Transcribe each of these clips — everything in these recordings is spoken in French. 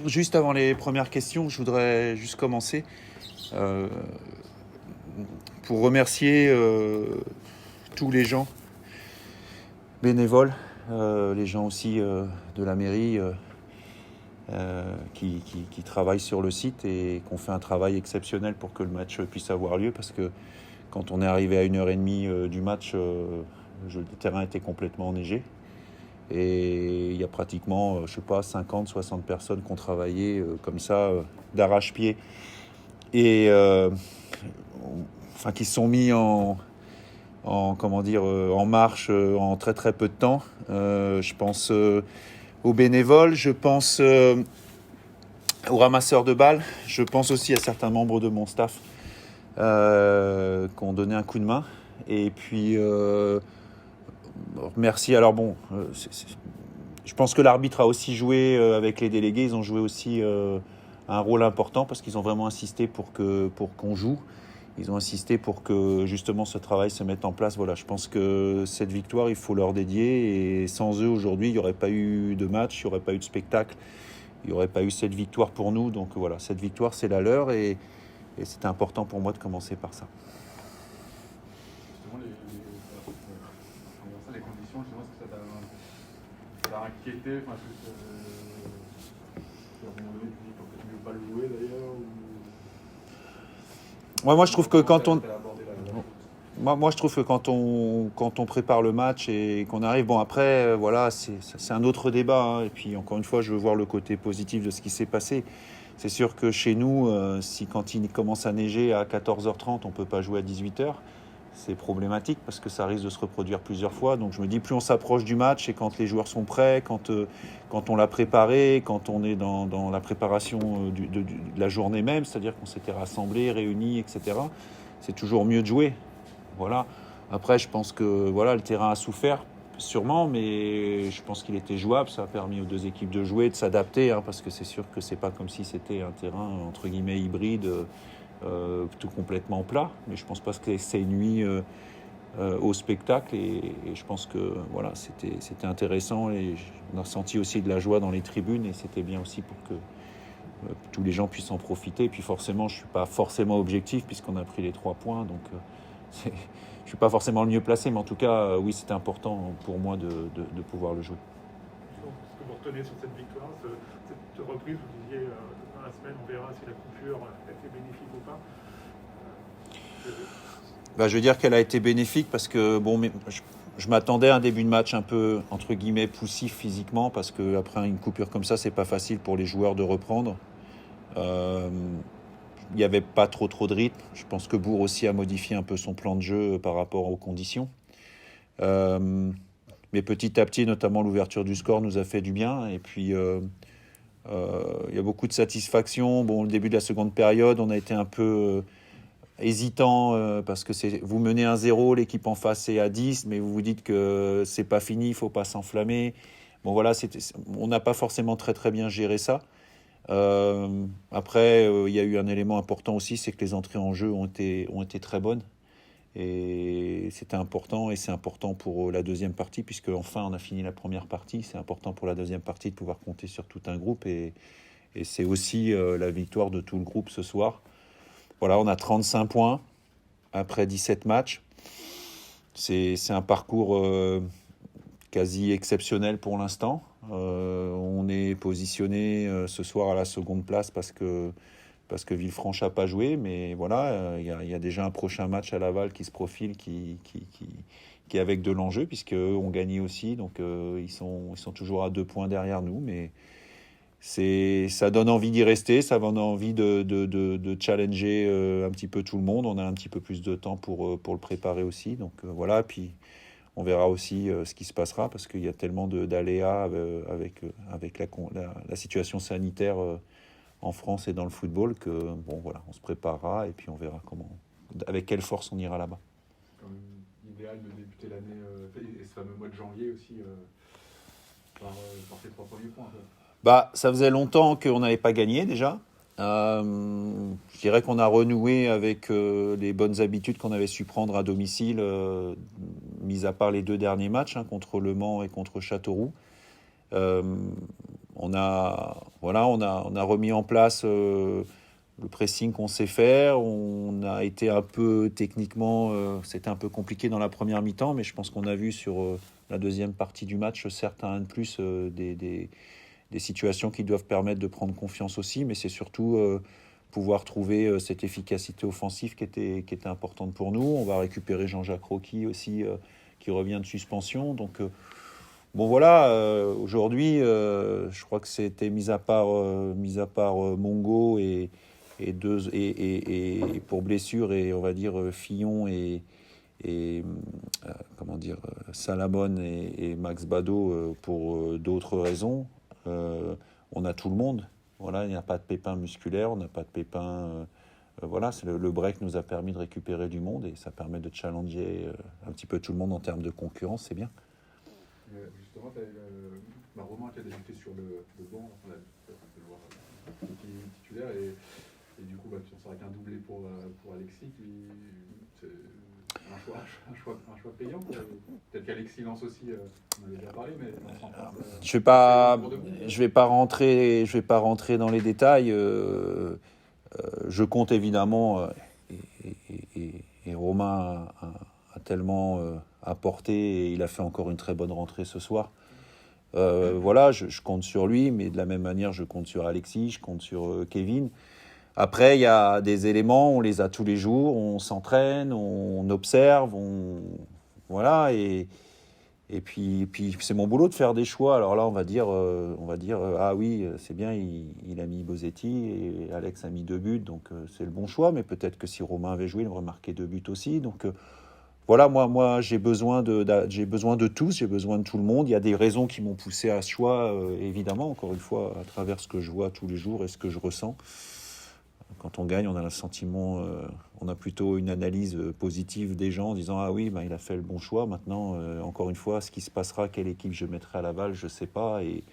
Juste avant les premières questions, je voudrais juste commencer euh, pour remercier tous les gens bénévoles, les gens aussi de la mairie qui travaillent sur le site et qui ont fait un travail exceptionnel pour que le match puisse avoir lieu, parce que quand on est arrivé à 1h30 du match, le terrain était complètement enneigé. Et il y a pratiquement, je sais pas, 50, 60 personnes qui ont travaillé comme ça, d'arrache-pied. Et enfin, qui se sont mis en marche en très très peu de temps. Je pense aux bénévoles, je pense aux ramasseurs de balles, je pense aussi à certains membres de mon staff qui ont donné un coup de main. Et puis, merci. Alors bon, je pense que l'arbitre a aussi joué avec les délégués. Ils ont joué aussi un rôle important parce qu'ils ont vraiment insisté pour qu'on joue. Ils ont insisté pour que justement ce travail se mette en place. Voilà, je pense que cette victoire, il faut leur dédier. Et sans eux, aujourd'hui, il n'y aurait pas eu de match, il n'y aurait pas eu de spectacle, il n'y aurait pas eu cette victoire pour nous. Donc voilà, cette victoire, c'est la leur. Et c'était important pour moi de commencer par ça. Justement, les conditions, justement, est-ce que ça t'a inquiété? Enfin, est-ce que à un moment donné, tu dis peut-être mieux pas le jouer d'ailleurs Ouais, moi, je trouve que quand on... Moi, je trouve que quand on prépare le match et qu'on arrive, bon après, voilà, c'est un autre débat, hein. Et puis encore une fois, je veux voir le côté positif de ce qui s'est passé. C'est sûr que chez nous, si quand il commence à neiger à 14h30, on ne peut pas jouer à 18h, c'est problématique parce que ça risque de se reproduire plusieurs fois. Donc je me dis, plus on s'approche du match et quand les joueurs sont prêts, quand on l'a préparé, quand on est dans la préparation de la journée même, c'est-à-dire qu'on s'était rassemblés, réunis, etc., c'est toujours mieux de jouer. Voilà. Après, je pense que voilà, le terrain a souffert, sûrement, mais je pense qu'il était jouable. Ça a permis aux deux équipes de jouer, de s'adapter, hein, parce que c'est sûr que c'est pas comme si c'était un terrain entre guillemets hybride, tout complètement plat. Mais je pense pas que c'est une nuit au spectacle, et je pense que voilà, c'était intéressant, et on a senti aussi de la joie dans les tribunes, et c'était bien aussi pour que tous les gens puissent en profiter. Et puis forcément, je suis pas forcément objectif puisqu'on a pris les 3 points, donc je ne suis pas forcément le mieux placé, mais en tout cas, oui, c'était important pour moi de pouvoir le jouer. Ce que vous retenez sur cette victoire, cette reprise, vous disiez dans la semaine, on verra si la coupure a été bénéfique ou pas. Je veux dire qu'elle a été bénéfique parce que bon, je m'attendais à un début de match un peu, entre guillemets, poussif physiquement, parce qu'après une coupure comme ça, c'est pas facile pour les joueurs de reprendre. Il n'y avait pas trop de rythme. Je pense que Bourg aussi a modifié un peu son plan de jeu par rapport aux conditions. Mais petit à petit, notamment l'ouverture du score nous a fait du bien. Et puis, il y a beaucoup de satisfaction. Bon, le début de la seconde période, on a été un peu hésitant parce que vous menez 1-0, l'équipe en face est à 10, mais vous vous dites que c'est pas fini, il ne faut pas s'enflammer. Bon, voilà, on n'a pas forcément très très bien géré ça. Après, il y a eu un élément important aussi, c'est que les entrées en jeu ont été très bonnes. Et c'était important, et c'est important pour la deuxième partie, puisque enfin on a fini la première partie. C'est important pour la deuxième partie de pouvoir compter sur tout un groupe, et c'est aussi la victoire de tout le groupe ce soir. Voilà, on a 35 points après 17 matchs. C'est un parcours quasi exceptionnel pour l'instant. On est positionné ce soir à la seconde place parce que Villefranche n'a pas joué, mais voilà, il y a déjà un prochain match à Laval qui se profile, qui est avec de l'enjeu, puisqu'eux ont gagné aussi, donc ils sont toujours à 2 points derrière nous, mais ça donne envie d'y rester, ça donne envie de challenger un petit peu tout le monde. On a un petit peu plus de temps pour le préparer aussi, donc voilà, puis on verra aussi ce qui se passera, parce qu'il y a tellement d'aléas avec la situation sanitaire en France et dans le football, que bon voilà, on se préparera et puis on verra avec quelle force on ira là-bas. C'est quand même idéal de débuter l'année et ce fameux mois de janvier aussi par ces 3 premiers points. Ça faisait longtemps qu'on n'avait pas gagné déjà. Je dirais qu'on a renoué avec les bonnes habitudes qu'on avait su prendre à domicile, mis à part les 2 derniers matchs, contre Le Mans et contre Châteauroux. on a remis en place le pressing qu'on sait faire. On a été un peu techniquement, c'était un peu compliqué dans la première mi-temps, mais je pense qu'on a vu sur la deuxième partie du match, certes un de plus, des situations qui doivent permettre de prendre confiance aussi, mais c'est surtout pouvoir trouver cette efficacité offensive qui était importante pour nous. On va récupérer Jean-Jacques Rocky aussi, qui revient de suspension. Donc, bon voilà, aujourd'hui, je crois que c'était mis à part Mongo et pour blessure, et on va dire Fillon et Salamone et Max Bado pour d'autres raisons. On a tout le monde. Voilà, il n'y a pas de pépin musculaire, on n'a pas de pépin. Voilà, le break nous a permis de récupérer du monde et ça permet de challenger un petit peu tout le monde en termes de concurrence, c'est bien. Justement, tu as Romain qui a débuté sur le banc, on a pu le voir qui est titulaire, et du coup, on sera qu'un doublé pour Alexis. C'est un choix payant. Peut-être qu'Alexis lance aussi, on en avait déjà parlé, mais je vais pas rentrer dans les détails. Je compte évidemment, et Romain a tellement apporté, et il a fait encore une très bonne rentrée ce soir. Voilà, je compte sur lui, mais de la même manière, je compte sur Alexis, je compte sur Kevin. Après, il y a des éléments, on les a tous les jours, on s'entraîne, on observe, voilà, et puis c'est mon boulot de faire des choix. Alors là, on va dire ah oui, c'est bien, il a mis Bosetti et Alex a mis 2 buts, donc c'est le bon choix. Mais peut-être que si Romain avait joué, il aurait marqué 2 buts aussi. Donc voilà, moi j'ai besoin de tous, j'ai besoin de tout le monde. Il y a des raisons qui m'ont poussé à ce choix, évidemment, encore une fois, à travers ce que je vois tous les jours et ce que je ressens. Quand on gagne, on a le sentiment, on a plutôt une analyse positive des gens en disant ah oui, il a fait le bon choix. Maintenant, encore une fois, ce qui se passera, quelle équipe je mettrai à Laval, je ne sais pas. Et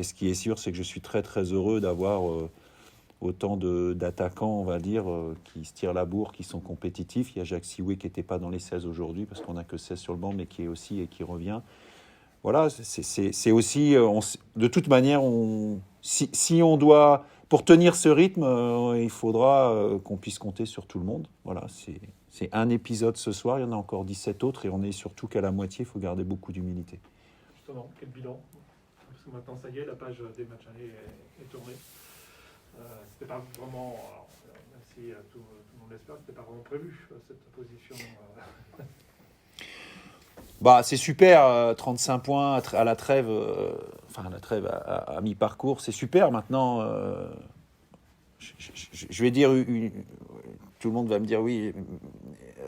ce qui est sûr, c'est que je suis très très heureux d'avoir autant d'attaquants, on va dire, qui se tirent la bourre, qui sont compétitifs. Il y a Jacques Sioué qui n'était pas dans les 16 aujourd'hui parce qu'on n'a que 16 sur le banc, mais qui est aussi et qui revient. Voilà, c'est aussi, de toute manière, si on doit, pour tenir ce rythme, il faudra qu'on puisse compter sur tout le monde. Voilà, c'est un épisode ce soir, il y en a encore 17 autres et on est surtout qu'à la moitié, il faut garder beaucoup d'humilité. Justement, quel bilan? Parce que maintenant, ça y est, la page des matchs allés est tournée. C'était pas vraiment, alors, même si tout le monde l'espère, c'était pas vraiment prévu, cette position. C'est super, 35 points à la trêve, à mi-parcours, c'est super. Maintenant, je vais dire, tout le monde va me dire oui,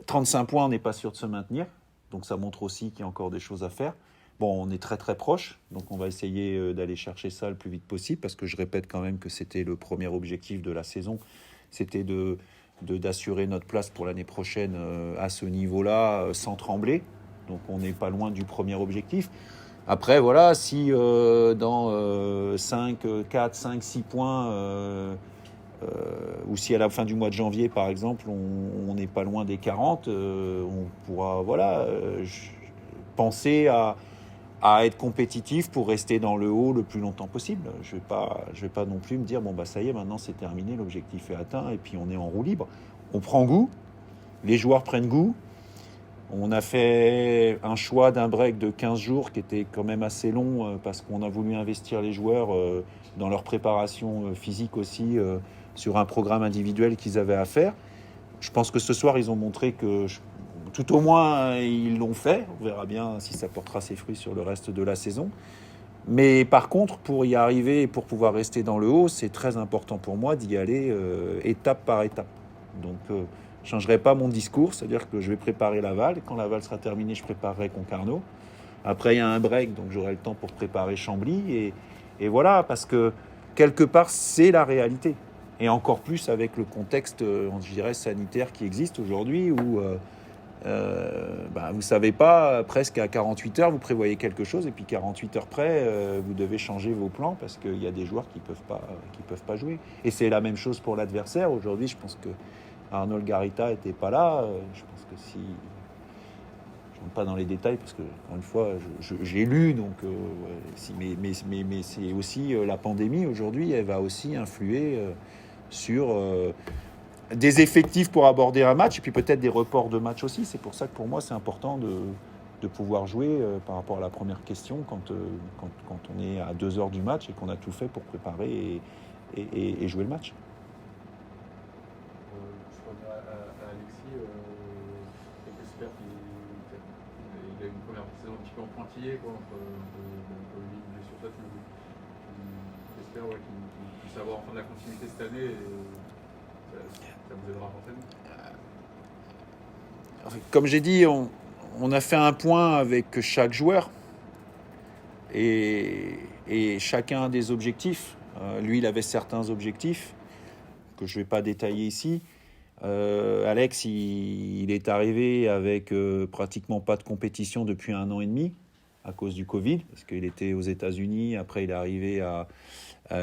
35 points, on n'est pas sûr de se maintenir. Donc ça montre aussi qu'il y a encore des choses à faire. Bon, on est très très proche, donc on va essayer d'aller chercher ça le plus vite possible, parce que je répète quand même que c'était le premier objectif de la saison, c'était d'assurer notre place pour l'année prochaine à ce niveau-là, sans trembler. Donc on n'est pas loin du premier objectif. Après, voilà, si dans 4, 5, 6 points, ou si à la fin du mois de janvier, par exemple, on n'est pas loin des 40, on pourra penser à être compétitif pour rester dans le haut le plus longtemps possible. Je vais pas non plus me dire, ça y est, maintenant c'est terminé, l'objectif est atteint, et puis on est en roue libre. On prend goût, les joueurs prennent goût. On a fait un choix d'un break de 15 jours qui était quand même assez long parce qu'on a voulu investir les joueurs dans leur préparation physique aussi, sur un programme individuel qu'ils avaient à faire. Je pense que ce soir, ils ont montré que, tout au moins, ils l'ont fait. On verra bien si ça portera ses fruits sur le reste de la saison. Mais par contre, pour y arriver et pour pouvoir rester dans le haut, c'est très important pour moi d'y aller étape par étape. Donc, je ne changerai pas mon discours, c'est-à-dire que je vais préparer Laval. Quand Laval sera terminé, je préparerai Concarneau. Après, il y a un break, donc j'aurai le temps pour préparer Chambly. Et voilà, parce que quelque part, c'est la réalité. Et encore plus avec le contexte, je dirais, sanitaire qui existe aujourd'hui, où vous ne savez pas, presque à 48 heures, vous prévoyez quelque chose, et puis 48 heures près, vous devez changer vos plans parce qu'il y a des joueurs qui peuvent pas jouer. Et c'est la même chose pour l'adversaire. Aujourd'hui, je pense que Arnold Garita n'était pas là. Je pense que je rentre pas dans les détails parce que, encore une fois, j'ai lu, donc, mais c'est aussi la pandémie aujourd'hui, elle va aussi influer sur des effectifs pour aborder un match et puis peut-être des reports de match aussi. C'est pour ça que pour moi, c'est important de pouvoir jouer par rapport à la première question quand on est à 2 heures du match et qu'on a tout fait pour préparer et jouer le match. Je reviens à Alexis. J'espère qu'il a une première saison un petit peu en pointillé, quoi, entre une blessure. Toi, j'espère qu'il puisse avoir enfin de la continuité cette année. Et ça vous aidera forcément. Comme j'ai dit, on a fait un point avec chaque joueur et chacun a des objectifs. Lui, il avait certains objectifs que je ne vais pas détailler ici. Alex, il est arrivé avec pratiquement pas de compétition depuis 1 an et demi à cause du Covid, parce qu'il était aux États-Unis. Après, il est arrivé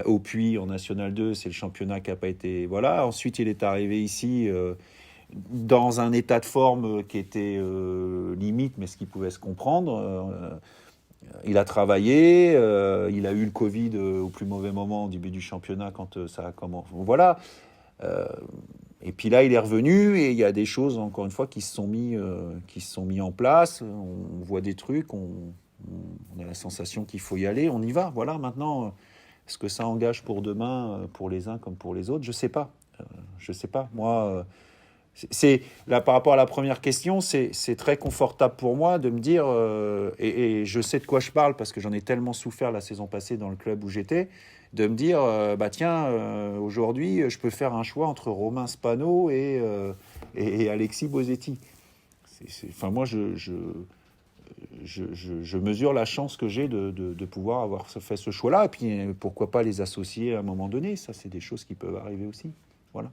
au Puy en National 2. C'est le championnat qui n'a pas été... Voilà. Ensuite, il est arrivé ici dans un état de forme qui était limite, mais ce qui pouvait se comprendre. Il a travaillé, il a eu le Covid au plus mauvais moment au début du championnat quand ça a commencé. Voilà. Et puis là, il est revenu et il y a des choses, encore une fois, qui se sont mis en place. On voit des trucs, on a la sensation qu'il faut y aller, on y va. Voilà, maintenant, est-ce que ça engage pour demain, pour les uns comme pour les autres ? Je sais pas. Moi, c'est là, par rapport à la première question, c'est très confortable pour moi de me dire, et je sais de quoi je parle parce que j'en ai tellement souffert la saison passée dans le club où j'étais, de me dire, aujourd'hui, je peux faire un choix entre Romain Spano et Alexis Bosetti. Enfin, moi, je mesure la chance que j'ai de pouvoir avoir fait ce choix-là, et puis pourquoi pas les associer à un moment donné. Ça, c'est des choses qui peuvent arriver aussi. Voilà.